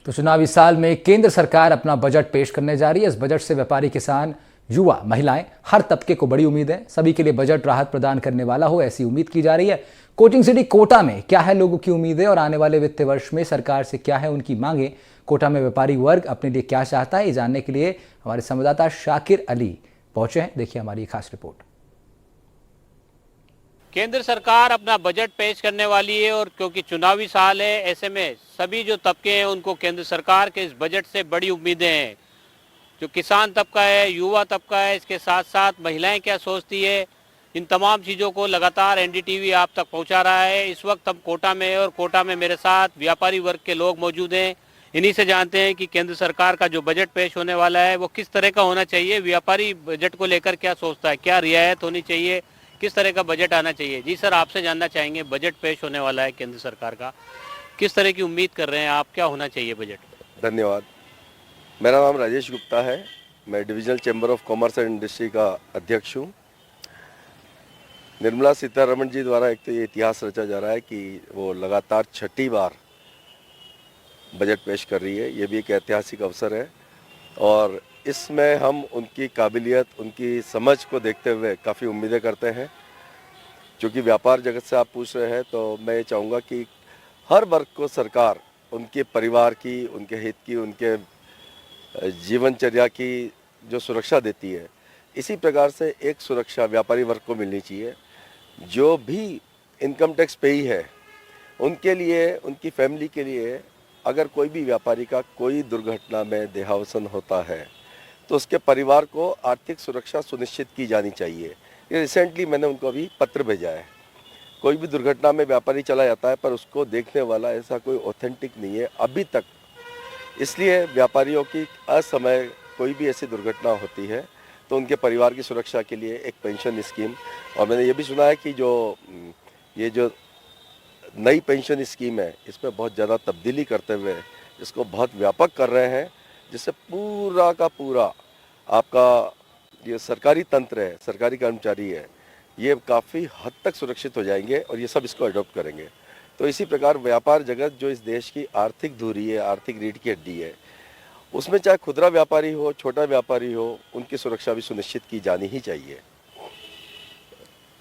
तो चुनावी साल में केंद्र सरकार अपना बजट पेश करने जा रही है। इस बजट से व्यापारी, किसान, युवा, महिलाएं, हर तबके को बड़ी उम्मीद है। सभी के लिए बजट राहत प्रदान करने वाला हो, ऐसी उम्मीद की जा रही है। कोचिंग सिटी कोटा में क्या है लोगों की उम्मीदें और आने वाले वित्तीय वर्ष में सरकार से क्या है उनकी मांगे। कोटा में व्यापारी वर्ग अपने लिए क्या चाहता है, ये जानने के लिए हमारे संवाददाता शाकिर अली पहुंचे हैं। देखिए हमारी खास रिपोर्ट। केंद्र सरकार अपना बजट पेश करने वाली है और क्योंकि चुनावी साल है, ऐसे में सभी जो तबके हैं उनको केंद्र सरकार के इस बजट से बड़ी उम्मीदें हैं। जो किसान तबका है, युवा तबका है, इसके साथ साथ महिलाएं क्या सोचती है, इन तमाम चीज़ों को लगातार एनडीटीवी आप तक पहुंचा रहा है। इस वक्त हम कोटा में हैं और कोटा में मेरे साथ व्यापारी वर्ग के लोग मौजूद हैं। इन्हीं से जानते हैं कि केंद्र सरकार का जो बजट पेश होने वाला है वो किस तरह का होना चाहिए, व्यापारी बजट को लेकर क्या सोचता है, क्या रियायत होनी चाहिए, किस तरह का बजट आना चाहिए। जी सर, आपसे जानना चाहेंगे, बजट पेश होने वाला है केंद्र सरकार का, किस तरह की उम्मीद कर रहे हैं आप, क्या होना चाहिए बजट? धन्यवाद। मेरा नाम राजेश गुप्ता है। मैं divisional chamber of commerce and industry का अध्यक्ष हूँ। निर्मला सीतारमण जी द्वारा एक तो ये इतिहास रचा जा रहा है कि वो लगातार छठी बार बजट पेश कर रही है। ये भी एक ऐतिहासिक अवसर है और इसमें हम उनकी काबिलियत, उनकी समझ को देखते हुए काफ़ी उम्मीदें करते हैं। क्योंकि व्यापार जगत से आप पूछ रहे हैं तो मैं ये चाहूँगा कि हर वर्ग को सरकार उनके परिवार की, उनके हित की, उनके जीवनचर्या की जो सुरक्षा देती है, इसी प्रकार से एक सुरक्षा व्यापारी वर्ग को मिलनी चाहिए। जो भी इनकम टैक्स पेई है उनके लिए, उनकी फैमिली के लिए, अगर कोई भी व्यापारी का कोई दुर्घटना में देहावसान होता है तो उसके परिवार को आर्थिक सुरक्षा सुनिश्चित की जानी चाहिए। ये रिसेंटली मैंने उनको अभी पत्र भेजा है। कोई भी दुर्घटना में व्यापारी चला जाता है पर उसको देखने वाला ऐसा कोई ऑथेंटिक नहीं है अभी तक। इसलिए व्यापारियों की असमय कोई भी ऐसी दुर्घटना होती है तो उनके परिवार की सुरक्षा के लिए एक पेंशन स्कीम, और मैंने ये भी सुना है कि ये जो नई पेंशन स्कीम है इसमें बहुत ज़्यादा तब्दीली करते हुए इसको बहुत व्यापक कर रहे हैं, जिससे पूरा का पूरा आपका ये सरकारी तंत्र है, सरकारी कर्मचारी है, ये काफ़ी हद तक सुरक्षित हो जाएंगे और ये सब इसको अडॉप्ट करेंगे। तो इसी प्रकार व्यापार जगत जो इस देश की आर्थिक धुरी है, आर्थिक रीढ़ की हड्डी है, उसमें चाहे खुदरा व्यापारी हो, छोटा व्यापारी हो, उनकी सुरक्षा भी सुनिश्चित की जानी ही चाहिए।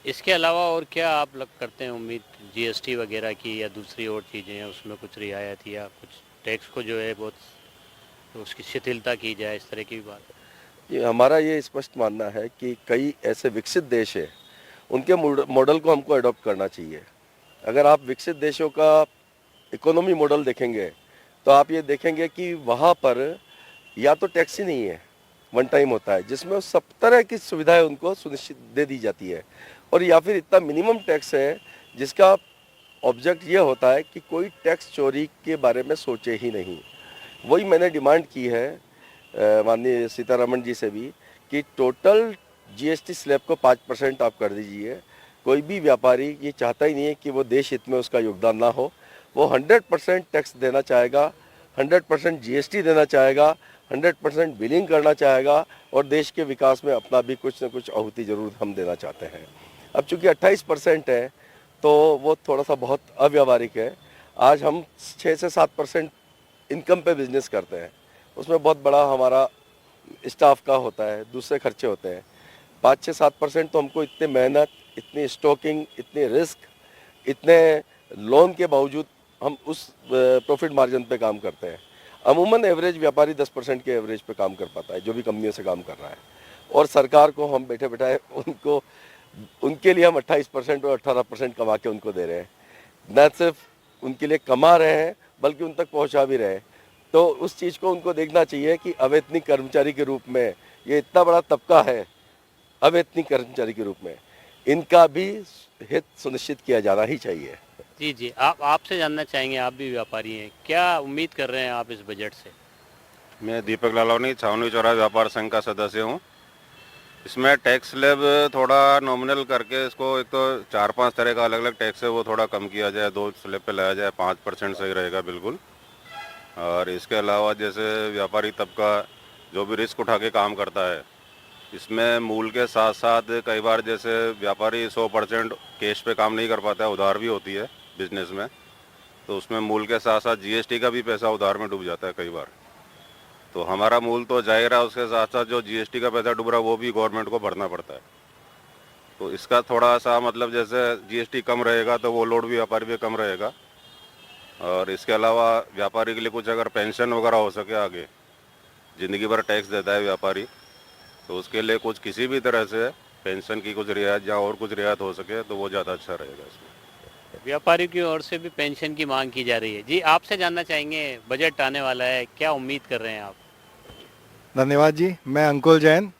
इसके अलावा और क्या आप लग करते हैं उम्मीद, जीएसटी वगैरह की या दूसरी और चीज़ें हैं उसमें कुछ रियायत या कुछ टैक्स को जो है बहुत तो उसकी शिथिलता की जाए, इस तरह की भी बात? ये हमारा ये स्पष्ट मानना है कि कई ऐसे विकसित देश हैं, उनके मॉडल को हमको अडॉप्ट करना चाहिए। अगर आप विकसित देशों का इकोनॉमी मॉडल देखेंगे तो आप ये देखेंगे कि वहाँ पर या तो टैक्स ही नहीं है, वन टाइम होता है जिसमें सब तरह की सुविधाएं उनको सुनिश्चित दे दी जाती है, और या फिर इतना मिनिमम टैक्स है जिसका ऑब्जेक्ट ये होता है कि कोई टैक्स चोरी के बारे में सोचे ही नहीं। वही मैंने डिमांड की है माननीय सीतारमण जी से भी कि टोटल जीएसटी स्लैब को 5% आप कर दीजिए। कोई भी व्यापारी ये चाहता ही नहीं है कि वो देश हित में उसका योगदान ना हो। वो 100% टैक्स देना चाहेगा, 100% जीएसटी देना चाहेगा, 100% बिलिंग करना चाहेगा और देश के विकास में अपना भी कुछ न कुछ आहुति जरूर हम देना चाहते हैं। अब चूँकि 28% है तो वो थोड़ा सा बहुत अव्यावहारिक है। आज हम 6 से 7% इनकम पे बिजनेस करते हैं, उसमें बहुत बड़ा हमारा स्टाफ का होता है, दूसरे खर्चे होते हैं। 5-6-7% तो हमको इतने मेहनत, इतनी स्टॉकिंग, इतने रिस्क, इतने लोन के बावजूद हम उस प्रॉफिट मार्जिन पे काम करते हैं। अमूमन एवरेज व्यापारी 10% के एवरेज पे काम कर पाता है जो भी कंपनियों से काम कर रहा है, और सरकार को हम बैठे बैठाए उनको, उनके लिए हम 28% और 18% कमा के उनको दे रहे हैं। न सिर्फ उनके लिए कमा रहे हैं बल्कि उन तक पहुंचा भी रहे हैं। तो उस चीज़ को उनको देखना चाहिए कि अवेतनिक कर्मचारी के रूप में ये इतना बड़ा तबका है, अवेतनिक कर्मचारी के रूप में इनका भी हित सुनिश्चित किया जाना ही चाहिए। जी जी, आपसे जानना चाहेंगे, आप भी व्यापारी हैं, क्या उम्मीद कर रहे हैं आप इस बजट से? मैं दीपक लालवानी, छावनी चौराहा व्यापार संघ का सदस्य हूँ। इसमें टैक्स स्लैब थोड़ा नॉमिनल करके इसको, एक तो 4-5 तरह का अलग अलग टैक्स है वो थोड़ा कम किया जाए, 2 स्लैब पे लाया जाए, 5% सही रहेगा बिल्कुल। और इसके अलावा जैसे व्यापारी तबका जो भी रिस्क उठा के काम करता है, इसमें मूल के साथ साथ कई बार जैसे व्यापारी 100% कैश पे काम नहीं कर पाता है, उधार भी होती है बिजनेस में, तो उसमें मूल के साथ साथ जीएसटी का भी पैसा उधार में डूब जाता है कई बार। तो हमारा मूल तो जाहिर है, उसके साथ साथ जो जीएसटी का पैसा डूब रहा है वो भी गवर्नमेंट को भरना पड़ता है। तो इसका थोड़ा सा मतलब जैसे जीएसटी कम रहेगा तो वो लोड भी व्यापारी पे कम रहेगा। और इसके अलावा व्यापारी के लिए कुछ अगर पेंशन वगैरह हो सके, आगे ज़िंदगी भर टैक्स देता है व्यापारी, तो उसके लिए कुछ किसी भी तरह से पेंशन की कुछ रियायत या और कुछ रियायत हो सके तो वो ज़्यादा अच्छा रहेगा इसमें। व्यापारियों की ओर से भी पेंशन की मांग की जा रही है। जी, आपसे जानना चाहेंगे, बजट आने वाला है, क्या उम्मीद कर रहे हैं आप? धन्यवाद जी, मैं अंकुल जैन।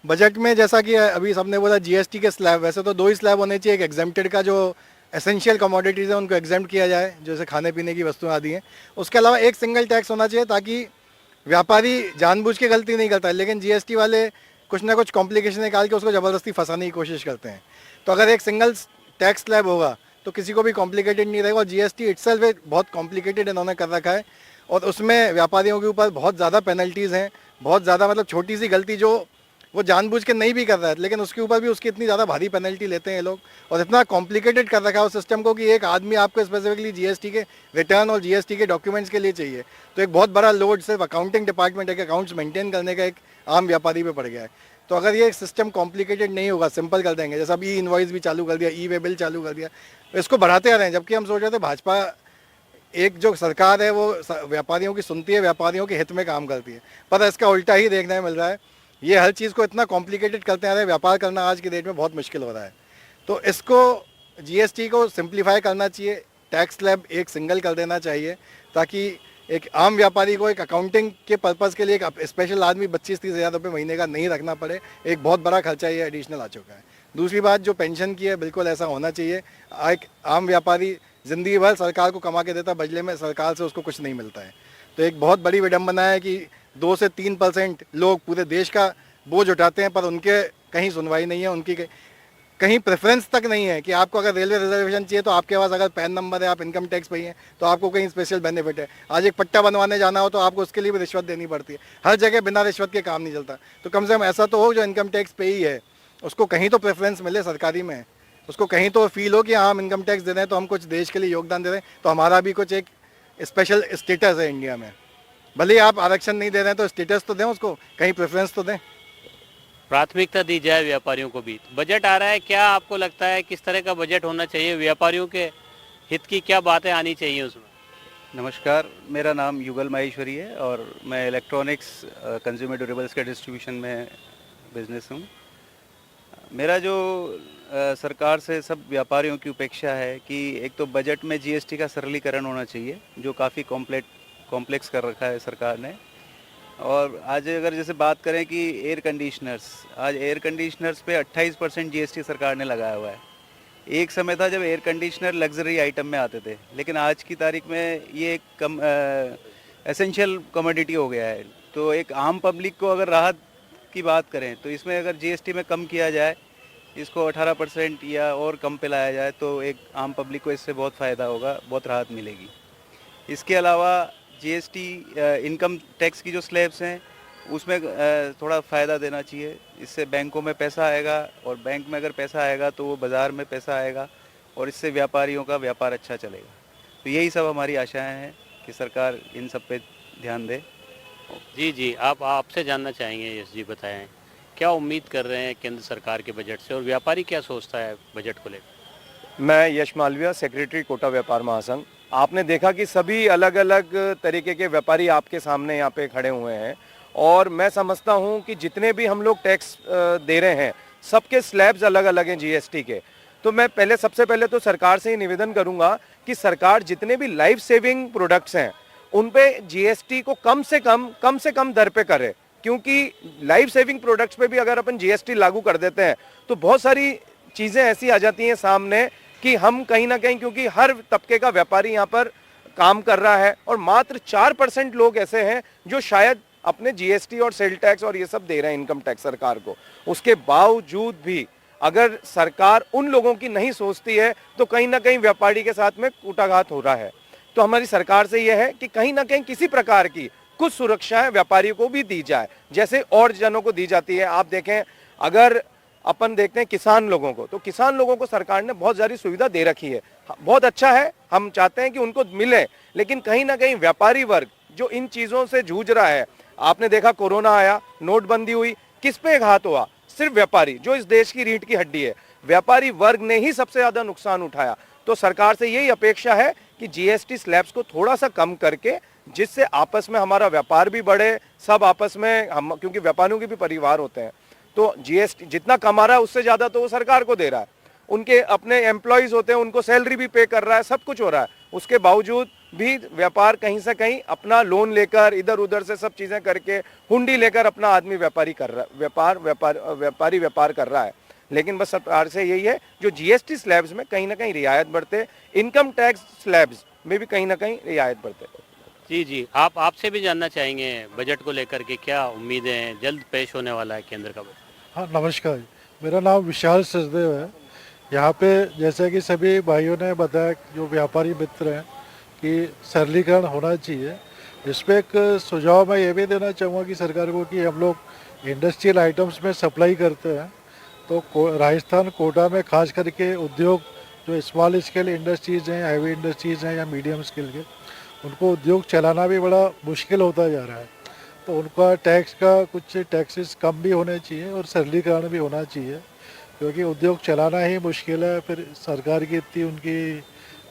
बजट में जैसा कि अभी सबने बोला जीएसटी के स्लैब, वैसे तो दो ही स्लैब होने चाहिए। एक एग्जेम्प्टेड का जो एसेंशियल कमोडिटीज़ है उनको एग्जेम्प्ट किया जाए, जैसे खाने पीने की वस्तुएं आदि हैं। उसके अलावा एक सिंगल टैक्स होना चाहिए ताकि व्यापारी जानबूझ के गलती नहीं करता है, लेकिन जीएसटी वाले कुछ ना कुछ कॉम्प्लिकेशन निकाल के उसको ज़बरदस्ती फंसाने की कोशिश करते हैं। तो अगर एक सिंगल टैक्स स्लैब होगा तो किसी को भी कॉम्प्लिकेटेड नहीं रहेगा। और जीएसटी इटसेल्फ बहुत कॉम्प्लिकेटेड इन्होंने कर रखा है और उसमें व्यापारियों के ऊपर बहुत ज़्यादा पेनल्टीज़ हैं, बहुत ज़्यादा, मतलब छोटी सी गलती जो वो जानबूझ के नहीं भी कर रहा है लेकिन उसके ऊपर भी उसकी इतनी ज़्यादा भारी पेनल्टी लेते हैं ये लोग। और इतना कॉम्प्लिकेटेड कर रखा है उस सिस्टम को कि एक आदमी आपको स्पेसिफिकली जीएसटी के रिटर्न और जीएसटी के डॉक्यूमेंट्स के लिए चाहिए। तो एक बहुत बड़ा लोड सिर्फ अकाउंटिंग डिपार्टमेंट के अकाउंट्स मेंटेन करने का एक आम व्यापारी पे पड़ गया है। तो अगर ये सिस्टम कॉम्प्लिकेटेड नहीं होगा, सिंपल कर देंगे, जैसा अभी इनवॉइस भी चालू कर दिया, ई वे बिल चालू कर दिया, इसको बढ़ाते आ रहे हैं। जबकि हम सोच रहे थे भाजपा एक जो सरकार है वो व्यापारियों की सुनती है, व्यापारियों के हित में काम करती है, पर इसका उल्टा ही देखने में मिल रहा है। ये हर चीज़ को इतना कॉम्प्लिकेटेड करते आ रहे हैं, व्यापार करना आज की डेट में बहुत मुश्किल हो रहा है। तो इसको जीएसटी को सिंप्लीफाई करना चाहिए, टैक्स स्लैब एक सिंगल कर देना चाहिए ताकि एक आम व्यापारी को एक अकाउंटिंग के पर्पज़ के लिए एक स्पेशल आदमी 25-30 हज़ार रुपये महीने का नहीं रखना पड़े। एक बहुत बड़ा खर्चा ये एडिशनल आ चुका है। दूसरी बात जो पेंशन की है, बिल्कुल ऐसा होना चाहिए। एक आम व्यापारी ज़िंदगी भर सरकार को कमा के देता, बदले में सरकार से उसको कुछ नहीं मिलता है। तो एक बहुत बड़ी विडंबना है कि 2 से 3% लोग पूरे देश का बोझ उठाते हैं पर उनके कहीं सुनवाई नहीं है, उनकी कहीं प्रेफरेंस तक नहीं है कि आपको अगर रेलवे रिजर्वेशन चाहिए तो आपके पास अगर पैन नंबर है, आप इनकम टैक्स पे हैं, तो आपको कहीं स्पेशल बेनिफिट है। आज एक पट्टा बनवाने जाना हो तो आपको उसके लिए भी रिश्वत देनी पड़ती है। हर जगह बिना रिश्वत के काम नहीं चलता। तो कम से कम ऐसा तो हो जो इनकम टैक्स पे ही है उसको कहीं तो प्रेफरेंस मिले सरकारी में, उसको कहीं तो फील हो कि हाँ हम इनकम टैक्स दे रहे हैं तो हम कुछ देश के लिए योगदान दे रहे हैं, तो हमारा भी कुछ एक स्पेशल स्टेटस है इंडिया में। भले ही आप आरक्षण नहीं दे रहे हैं तो स्टेटस तो दें, उसको कहीं प्रेफरेंस तो दें, प्राथमिकता दी जाए व्यापारियों को भी। बजट आ रहा है, क्या आपको लगता है किस तरह का बजट होना चाहिए? व्यापारियों के हित की क्या बातें आनी चाहिए उसमें? नमस्कार, मेरा नाम युगल माहेश्वरी है और मैं इलेक्ट्रॉनिक्स कंज्यूमर ड्यूरेबल्स के डिस्ट्रीब्यूशन में बिजनेस हूँ। मेरा जो सरकार से सब व्यापारियों की अपेक्षा है कि एक तो बजट में जीएसटी का सरलीकरण होना चाहिए जो काफ़ी कॉम्प्लेक्स कर रखा है सरकार ने। और आज अगर जैसे बात करें कि एयर कंडीशनर्स, आज एयर कंडीशनर्स पे 28% जीएसटी सरकार ने लगाया हुआ है। एक समय था जब एयर कंडीशनर लग्जरी आइटम में आते थे, लेकिन आज की तारीख में ये एक एसेंशियल कमोडिटी हो गया है। तो एक आम पब्लिक को अगर राहत की बात करें तो इसमें अगर जीएसटी में कम किया जाए, इसको 18% या और कम पे लाया जाए तो एक आम पब्लिक को इससे बहुत फ़ायदा होगा, बहुत राहत मिलेगी। इसके अलावा जीएसटी इनकम टैक्स की जो स्लैब्स हैं उसमें थोड़ा फ़ायदा देना चाहिए। इससे बैंकों में पैसा आएगा और बैंक में अगर पैसा आएगा तो वो बाज़ार में पैसा आएगा और इससे व्यापारियों का व्यापार अच्छा चलेगा। तो यही सब हमारी आशाएं हैं कि सरकार इन सब पे ध्यान दे। जी, आपसे जानना चाहेंगे, यश जी बताएं, क्या उम्मीद कर रहे हैं केंद्र सरकार के बजट से और व्यापारी क्या सोचता है बजट को लेकर? मैं यश मालविया, सेक्रेटरी कोटा व्यापार महासंघ। आपने देखा कि सभी अलग अलग तरीके के व्यापारी आपके सामने यहाँ पे खड़े हुए हैं और मैं समझता हूँ कि जितने भी हम लोग टैक्स दे रहे हैं सबके स्लैब्स अलग अलग हैं जीएसटी के। तो मैं सबसे पहले तो सरकार से ही निवेदन करूँगा कि सरकार जितने भी लाइफ सेविंग प्रोडक्ट्स हैं उन पे जीएसटी को कम से कम दर पे करे, क्योंकि लाइफ सेविंग प्रोडक्ट्स पे भी अगर अपन जीएसटी लागू कर देते हैं तो बहुत सारी चीज़ें ऐसी आ जाती हैं सामने कि हम कहीं ना कहीं, क्योंकि हर तबके का व्यापारी यहाँ पर काम कर रहा है और मात्र 4% लोग ऐसे हैं जो शायद अपने जीएसटी और सेल टैक्स और ये सब दे रहे हैं इनकम टैक्स सरकार को। उसके बावजूद भी अगर सरकार उन लोगों की नहीं सोचती है तो कहीं ना कहीं व्यापारी के साथ में कूटाघात हो रहा है। तो हमारी सरकार से यह है कि कहीं ना कहीं किसी प्रकार की कुछ सुरक्षाएं व्यापारियों को भी दी जाए जैसे और जनों को दी जाती है। आप देखें, अगर अपन देखते हैं किसान लोगों को, तो किसान लोगों को सरकार ने बहुत सारी सुविधा दे रखी है, बहुत अच्छा है, हम चाहते हैं कि उनको मिले, लेकिन कहीं ना कहीं व्यापारी वर्ग जो इन चीज़ों से जूझ रहा है, आपने देखा कोरोना आया, नोटबंदी हुई, किस पे घात हुआ? सिर्फ व्यापारी, जो इस देश की रीढ़ की हड्डी है, व्यापारी वर्ग ने ही सबसे ज़्यादा नुकसान उठाया। तो सरकार से यही अपेक्षा है कि जीएसटी स्लैब्स को थोड़ा सा कम करके, जिससे आपस में हमारा व्यापार भी बढ़े, सब आपस में हम, क्योंकि व्यापारियों के भी परिवार होते हैं, तो जीएसटी जितना कमा रहा है उससे ज़्यादा तो वो सरकार को दे रहा है, उनके अपने एम्प्लॉयज़ होते हैं, उनको सैलरी भी पे कर रहा है, सब कुछ हो रहा है, उसके बावजूद भी व्यापार कहीं से कहीं अपना लोन लेकर, इधर उधर से सब चीज़ें करके, हुंडी लेकर अपना आदमी व्यापारी कर रहा है, व्यापारी व्यापार कर रहा है। लेकिन बस सरकार से यही है, जो जीएसटी स्लैब्स में कहीं ना कहीं रियायत बढ़ते, इनकम टैक्स स्लैब्स में भी कहीं ना कहीं रियायत बढ़ते। जी जी, आपसे भी जानना चाहेंगे बजट को लेकर के क्या उम्मीदें हैं, जल्द पेश होने वाला है केंद्र का बजट। हाँ नमस्कार, मेरा नाम विशाल सचदेव है। यहाँ पे जैसे कि सभी भाइयों ने बताया, जो व्यापारी मित्र हैं, कि सरलीकरण होना चाहिए। इस पर एक सुझाव मैं ये भी देना चाहूँगा कि सरकार को, कि हम लोग इंडस्ट्रियल आइटम्स में सप्लाई करते हैं, तो राजस्थान कोटा में खास करके उद्योग जो स्मॉल स्केल इंडस्ट्रीज़ हैं, हैवी इंडस्ट्रीज़ हैं या मीडियम स्केल के, उनको उद्योग चलाना भी बड़ा मुश्किल होता जा रहा है। तो उनका टैक्स का कुछ टैक्सेस कम भी होने चाहिए और सरलीकरण भी होना चाहिए, क्योंकि उद्योग चलाना ही मुश्किल है। फिर सरकार की इतनी उनकी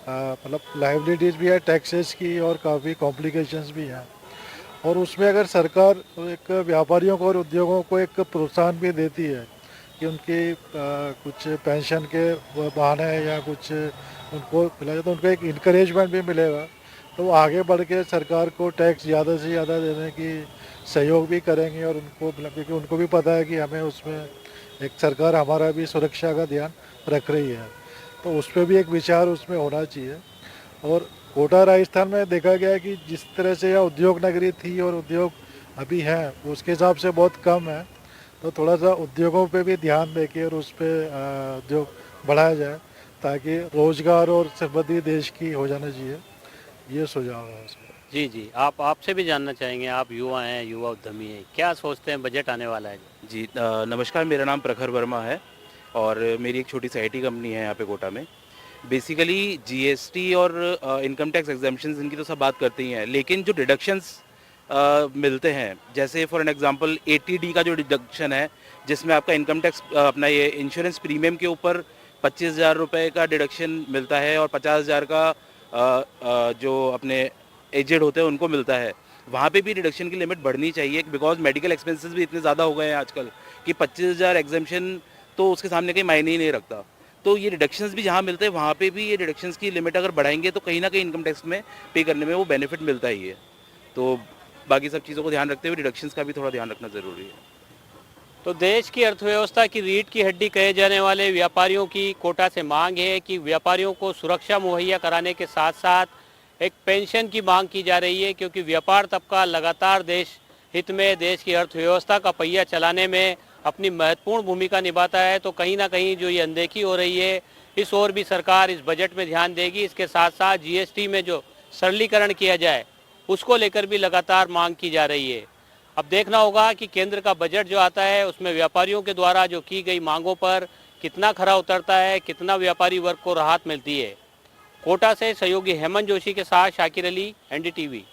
मतलब लाइबिलिटीज़ भी है टैक्सेस की, और काफ़ी कॉम्प्लिकेशंस भी हैं। और उसमें अगर सरकार एक व्यापारियों को और उद्योगों को एक प्रोत्साहन भी देती है कि उनकी कुछ पेंशन के बहाने या कुछ उनको मिला जाए, तो उनको एक इनकरेजमेंट भी मिलेगा, तो वो आगे बढ़ के सरकार को टैक्स ज़्यादा से ज़्यादा देने की सहयोग भी करेंगे। और उनको, क्योंकि उनको भी पता है कि हमें उसमें एक सरकार हमारा भी सुरक्षा का ध्यान रख रही है, तो उस पर भी एक विचार उसमें होना चाहिए। और कोटा राजस्थान में देखा गया है कि जिस तरह से यह उद्योग नगरी थी और उद्योग अभी हैं, उसके हिसाब से बहुत कम है। तो थोड़ा सा उद्योगों पे भी ध्यान देके और उस पर उद्योग बढ़ाया जाए, ताकि रोजगार और समृद्धि देश की हो जाना चाहिए। ये सुझाव है उसमें। जी जी, आपसे भी जानना चाहेंगे, आप युवा हैं, युवा उद्यमी हैं, क्या सोचते हैं बजट आने वाला है? जी नमस्कार, मेरा नाम प्रखर वर्मा है और मेरी एक छोटी सी आईटी कंपनी है यहाँ पे कोटा में। बेसिकली जीएसटी और इनकम टैक्स एग्जाम्पशंस इनकी तो सब बात करते ही हैं, लेकिन जो डिडक्शंस मिलते हैं, जैसे फॉर एन एग्जांपल 80D का जो डिडक्शन है, जिसमें आपका इनकम टैक्स अपना ये इंश्योरेंस प्रीमियम के ऊपर 25,000 रुपये का डिडक्शन मिलता है और 50,000 का जो अपने एजेड होते हैं उनको मिलता है। वहाँ पे भी डिडक्शन की लिमिट बढ़नी चाहिए, बिकॉज मेडिकल एक्सपेंसेस भी इतने ज़्यादा हो गए हैं आजकल कि 25,000 एग्जाम्पशन तो उसके सामने कहीं मायने ही नहीं रखता। तो ये डिडक्शंस भी जहाँ मिलते हैं वहाँ पे भी ये डिडक्शंस की लिमिट अगर बढ़ाएंगे तो कहीं ना कहीं इनकम टैक्स में पे करने में वो बेनिफिट मिलता ही है। तो बाकी सब चीज़ों को ध्यान रखते हुए डिडक्शंस का भी थोड़ा ध्यान रखना ज़रूरी है। तो देश की अर्थव्यवस्था की रीढ़ की हड्डी कहे जाने वाले व्यापारियों की कोटा से मांग है कि व्यापारियों को सुरक्षा मुहैया कराने के साथ साथ एक पेंशन की मांग की जा रही है, क्योंकि व्यापार तबका लगातार देश हित में, देश की अर्थव्यवस्था का पहिया चलाने में अपनी महत्वपूर्ण भूमिका निभाता है। तो कहीं ना कहीं जो ये अनदेखी हो रही है, इस ओर भी सरकार इस बजट में ध्यान देगी। इसके साथ साथ जीएसटी में जो सरलीकरण किया जाए, उसको लेकर भी लगातार मांग की जा रही है। अब देखना होगा कि केंद्र का बजट जो आता है उसमें व्यापारियों के द्वारा जो की गई मांगों पर कितना खरा उतरता है, कितना व्यापारी वर्ग को राहत मिलती है। कोटा से सहयोगी हेमंत जोशी के साथ शाकिर अली, एनडीटीवी।